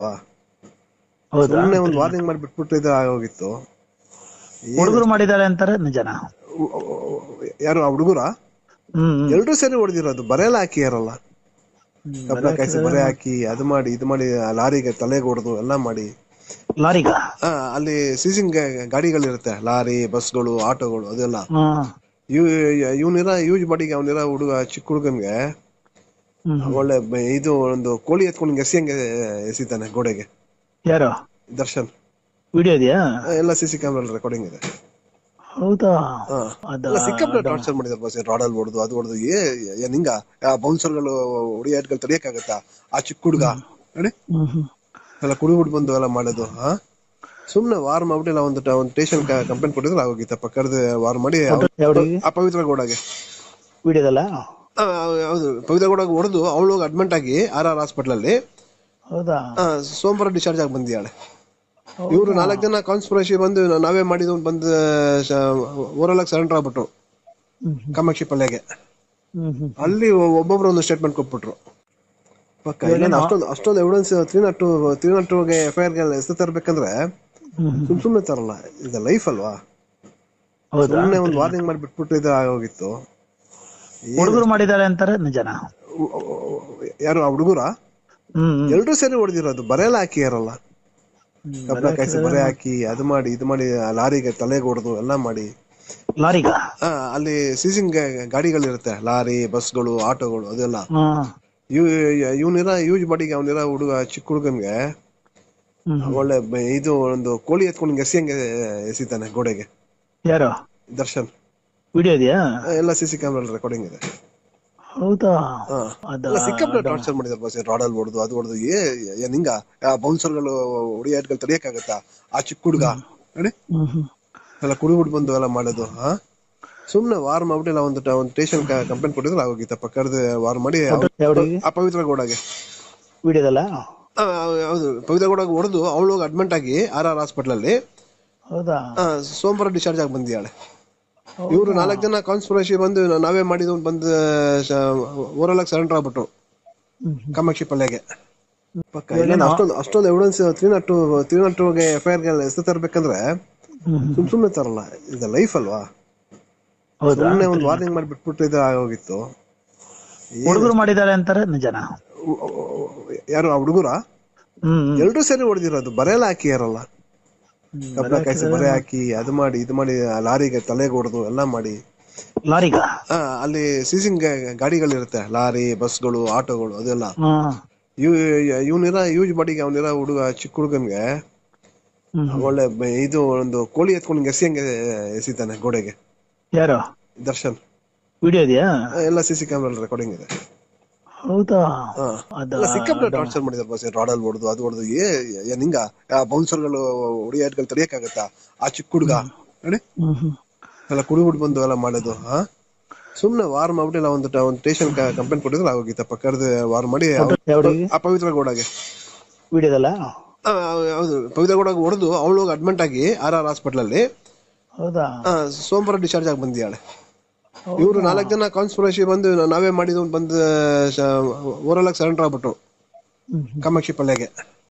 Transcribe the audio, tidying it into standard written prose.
ವಾ, ಹೌದಾ ಸುಮ್ನೆ ಒಂದು ವಾರ್ನಿಂಗ್ ಮಾಡಿ ಬಿಟ್ಬಿಟ್ಟು ಇದು ಆಗೋಗಿತ್ತು. ಹುಡುಗರು ಮಾಡಿದ್ದಾರೆ ಅಂತಾರೆ ನಿಜನಾ? ಯಾರು ಆ ಹುಡುಗರ ಹ್ಮ್ ಎಲ್ರೂ ಸೇರಿ ಹೊಡೆದಿರೋದು. ಬರೆಲ್ಲ ಹಾಕಿಯಾರಲ್ಲ, ಬಲೆ ಕಬ್ಣ ಕಾಯಿಸಿ ಹಾಕಿದ್ದಾರೆ ಬರೆ ಹಾಕಿ ಅದು ಮಾಡಿ ಇದು ಮಾಡಿ ಲಾರಿಗೆ ತಲೆಗೆ ಹೊಡೆದು ಎಲ್ಲ ಮಾಡಿ. ಲಾರಿಗ. ಅಲ್ಲಿ ಸೀಸಿಂಗ್ ಗಾಡಿಗಳಿರುತ್ತೆ, ಲಾರಿ, ಬಸ್ಗಳು, ಆಟೋಗಳು ಅದೆಲ್ಲ. ಹ್ಮ್ ಇವನಿರ ಯೂಸ್ ಬಾಡಿಗೆ ಅವನಿರ ಹುಡುಗ, ಚಿಕ್ಕ ಹುಡುಗನ್ಗೆ ಒಳ್ಳೆ ಇದು ಒಂದು ಕೋಳಿ ಎತ್ಕೊಂಡು ಎಸಿಯಂಗೆ ಎಸಿತಾನೆ ಗೋಡೆಗೆ. ಯಾರು? ದರ್ಶನ್. ವಿಡಿಯೋ ಇದೆಯಾ? ಎಲ್ಲ CC ಕ್ಯಾಮ್ರಾ ರೆಕಾರ್ಡಿಂಗ್ ಇದೆ. ಹೌದಾ? ಎಲ್ಲ ಸಿಕ್ಕಾಪಟ್ಟೆ ಟಾರ್ಚರ್ ಮಾಡಿದಾರೆ ಬಾಸ್. ರಾಡಲ್ ಹೊಡೆದು ಅದು ಹೊಡೆದು ನಿಂಗ ಬೌನ್ಸರ್ಗಳು ಹೊಡಿಯಾಟ್ಗಳು ತಡಿಯಕ್ಕಾಗತ್ತಾ? ಆ ಚಿಕ್ಕ ಹುಡುಗ ನೋಡಿ ಎಲ್ಲ ಕುಡಿಬಿಟ್ಟು ಬಂದು ಎಲ್ಲ ಮಾಡೋದು. ಸುಮ್ನೆ ವಾರ್ ಮಾಡ್ಬಿಟ್ಟಿಲ್ಲ. ಒಂದು ಸ್ಟೇಷನ್ ಕಂಪ್ಲೇಂಟ್ ಕೊಟ್ಟಿದ್ರೆ ಆಗೋಗಿತ್ತಪ್ಪ. ಕರೆದು ವಾರ್ ಮಾಡಿ ಆ ಪವಿತ್ರ ಗೌಡಗೆ ವಿಡಿಯೋದಲ್ಲ. ಹೌದು, ಪವಿತ್ರ ಗೌಡಗೆ ಹೊಡೆದು ಅವಳು ಅಡ್ಮಿಟ್ ಆಗಿ RR ಹಾಸ್ಪಿಟಲ್ ಅಲ್ಲಿ. ಹೌದಾ? ಸೋಮವಾರ ಡಿಸ್ಚಾರ್ಜ್ ಆಗಿ ಬಂದಿದ್ದಾಳೆ. ಇವರು 4 ಜನ ಕಾನ್ಸ್ಪಿರಸಿ ಬಂದು ನಾವೇ ಮಾಡಿದ್ ಬಂದು ಓರಲ್ ಆಗಿ ಸರೆಂಡರ್ ಆಗ್ಬಿಟ್ರು ಕಾಮಾಕ್ಷಿ ಪಲ್ಯಗೆ. ಅಲ್ಲಿ ಒಬ್ಬೊಬ್ರು ಒಂದು ಸ್ಟೇಟ್ಮೆಂಟ್ ಕೊಟ್ಬಿಟ್ರು. ಪಕ್ಕ ಅಷ್ಟೊಂದು ಎವಿಡೆನ್ಸ್ 302 FIR ಹೆಸರು ತರಬೇಕಂದ್ರೆ ಸುಮ್ನೆ ತರಲ್ಲ. ಇದು ಲೈಫ್ ಅಲ್ವಾ? ಸುಮ್ನೆ ಒಂದು ವಾರ್ನಿಂಗ್ ಮಾಡಿ ಬಿಟ್ಬಿಟ್ಟು ಇದು ಆಗೋಗಿತ್ತು. ಹುಡುಗರು ಮಾಡಿದ್ದಾರೆ ಅಂತಾರೆ ನಿಜನಾ? ಯಾರು ಆ ಹುಡುಗರ ಎಲ್ರೂ ಸೇರಿ ಹೊಡೆದಿರೋದು. ಬರೆಲ್ಲ ಹಾಕಿಯಾರಲ್ಲ, ಕಬ್ಣ ಕಾಯಿಸಿ ಬರೆ ಹಾಕಿ ಅದು ಮಾಡಿ ಇದು ಮಾಡಿ ಲಾರಿಗೆ ತಲೆಗೆ ಹೊಡೆದು ಎಲ್ಲ ಮಾಡಿ. ಲಾರಿಗ. ಅಲ್ಲಿ ಸೀಸಿಂಗ್ ಗಾಡಿಗಳಿರುತ್ತೆ, ಲಾರಿ, ಬಸ್ಗಳು, ಆಟೋಗಳು ಅದೆಲ್ಲ. ಇವನಿರ ಯೂಸ್ ಬಾಡಿಗೆ ಅವನಿರ ಹುಡುಗ, ಚಿಕ್ಕ ಹುಡುಗನ್ಗೆ ಒಳ್ಳೆ ಇದು ಒಂದು ಕೋಳಿ ಎತ್ಕೊಂಡು ಎಸಿಯಂಗೆ ಎಸಿತಾನೆ ಗೋಡೆಗೆ. ಯಾರು? ದರ್ಶನ್. ವಿಡಿಯೋ ಇದೆಯಾ? ಎಲ್ಲ CC ಕ್ಯಾಮ್ರಾ ರೆಕಾರ್ಡಿಂಗ್ ಇದೆ. ಹೌದಾ? ಎಲ್ಲ ಸಿಕ್ಕಾಪಟ್ಟೆ ಟಾರ್ಚರ್ ಮಾಡಿದಾರೆ ಬಾಸ್. ರಾಡಲ್ ಹೊಡೆದು ಅದು ಹೊಡೆದು ನಿಂಗ ಬೌನ್ಸರ್ಗಳು ಹೊಡಿಯಾಟ್ಗಳು ತಡಿಯಕ್ಕಾಗತ್ತಾ? ಆ ಚಿಕ್ಕ ಹುಡುಗ ನೋಡಿ ಎಲ್ಲ ಕುಡಿಬಿಟ್ಟು ಬಂದು ಎಲ್ಲ ಮಾಡೋದು. ಸುಮ್ನೆ ವಾರ್ ಮಾಡ್ಬಿಟ್ಟಿಲ್ಲ. ಒಂದು ಸ್ಟೇಷನ್ ಕಂಪ್ಲೇಂಟ್ ಕೊಟ್ಟಿದ್ರೆ ಆಗೋಗಿತ್ತಪ್ಪ. ಕರೆದು ವಾರ್ ಮಾಡಿ ಆ ಪವಿತ್ರ ಗೌಡಗೆ ವಿಡಿಯೋದಲ್ಲ. ಹೌದು, ಪವಿತ್ರ ಗೌಡಗೆ ಹೊಡೆದು ಅವಳು ಅಡ್ಮಿಟ್ ಆಗಿ RR ಹಾಸ್ಪಿಟಲ್ ಅಲ್ಲಿ. ಹೌದಾ? ಸೋಮವಾರ ಡಿಸ್ಚಾರ್ಜ್ ಆಗಿ ಬಂದಿದ್ದಾಳೆ. ಇವರು 4 ಜನ ಕಾನ್ಸ್ಪಿರಸಿ ಬಂದು ನಾವೇ ಮಾಡಿದ್ ಬಂದು ಓರಲ್ ಆಗಿ ಸರೆಂಡರ್ ಆಗ್ಬಿಟ್ರು ಕಾಮಾಕ್ಷಿ ಪಲ್ಯಗೆ. ಪಕ್ಕ ಅಷ್ಟೊಂದು ಎವಿಡೆನ್ಸ್ 302 FIR ಹೆಸರು ತರಬೇಕಂದ್ರೆ ಸುಮ್ನೆ ತರಲ್ಲ. ಇದು ಲೈಫ್ ಅಲ್ವಾ? ಸುಮ್ನೆ ಒಂದು ವಾರ್ನಿಂಗ್ ಮಾಡಿ ಬಿಟ್ಬಿಟ್ಟು ಇದು ಆಗೋಗಿತ್ತು. ಹುಡುಗರು ಮಾಡಿದ್ದಾರೆ ಅಂತಾರೆ ನಿಜನಾ? ಯಾರು ಆ ಹುಡುಗರ ಎಲ್ರೂ ಸೇರಿ ಹೊಡೆದಿರೋದು. ಬರೆಲ್ಲ ಹಾಕಿಯಾರಲ್ಲ, ಕಬ್ಣ ಕಾಯಿಸಿ ಬರೆ ಹಾಕಿ ಅದು ಮಾಡಿ ಇದು ಮಾಡಿ ಲಾರಿಗೆ ತಲೆಗೆ ಹೊಡೆದು ಎಲ್ಲ ಮಾಡಿ. ಲಾರಿಗ. ಅಲ್ಲಿ ಸೀಸಿಂಗ್ ಗಾಡಿಗಳಿರುತ್ತೆ, ಲಾರಿ, ಬಸ್ಗಳು, ಆಟೋಗಳು ಅದೆಲ್ಲ. ಇವನಿರ ಯೂಸ್ ಬಾಡಿಗೆ ಅವನಿರ ಹುಡುಗ, ಚಿಕ್ಕ ಹುಡುಗನ್ಗೆ ಒಳ್ಳೆ ಇದು ಒಂದು ಕೋಳಿ ಎತ್ಕೊಂಡು ಎಸಿಯಂಗೆ ಎಸಿತಾನೆ ಗೋಡೆಗೆ. ಯಾರು? ದರ್ಶನ್. ವಿಡಿಯೋ ಇದೆಯಾ? ಎಲ್ಲ CC ಕ್ಯಾಮ್ರಾ ರೆಕಾರ್ಡಿಂಗ್ ಇದೆ. ಹೌದಾ? ಎಲ್ಲ ಸಿಕ್ಕಾಪಟ್ಟೆ ಟಾರ್ಚರ್ ಮಾಡಿದಾರೆ ಬಾಸ್. ರಾಡಲ್ ಹೊಡೆದು ಅದು ಹೊಡೆದು ನಿಂಗ ಬೌನ್ಸರ್ಗಳು ಹೊಡಿಯಾಟ್ಗಳು ತಡಿಯಕ್ಕಾಗತ್ತಾ? ಆ ಚಿಕ್ಕ ಹುಡುಗ ನೋಡಿ ಎಲ್ಲ ಕುಡಿಬಿಟ್ಟು ಬಂದು ಎಲ್ಲ ಮಾಡೋದು. ಸುಮ್ನೆ ವಾರ್ ಮಾಡ್ಬಿಟ್ಟಿಲ್ಲ. ಒಂದು ಸ್ಟೇಷನ್ ಕಂಪ್ಲೇಂಟ್ ಕೊಟ್ಟಿದ್ರೆ ಆಗೋಗಿತ್ತಪ್ಪ. ಕರೆದು ವಾರ್ ಮಾಡಿ ಆ ಪವಿತ್ರ ಗೌಡಗೆ ವಿಡಿಯೋದಲ್ಲ. ಹೌದು, ಪವಿತ್ರ ಗೌಡಗೆ ಹೊಡೆದು ಅವಳು ಅಡ್ಮಿಟ್ ಆಗಿ RR ಹಾಸ್ಪಿಟಲ್ ಅಲ್ಲಿ. ಹೌದಾ? ಸೋಮವಾರ ಡಿಸ್ಚಾರ್ಜ್ ಆಗಿ ಬಂದಿದ್ದಾಳೆ. ಇವರು 4 ಜನ ಕಾನ್ಸ್ಪಿರಸಿ ಬಂದು ನಾವೇ ಮಾಡಿದ್ ಬಂದು ಓರಲ್ ಆಗಿ ಸರೆಂಡರ್ ಆಗ್ಬಿಟ್ರು ಕಾಮಾಕ್ಷಿ ಪಲ್ಯಗೆ.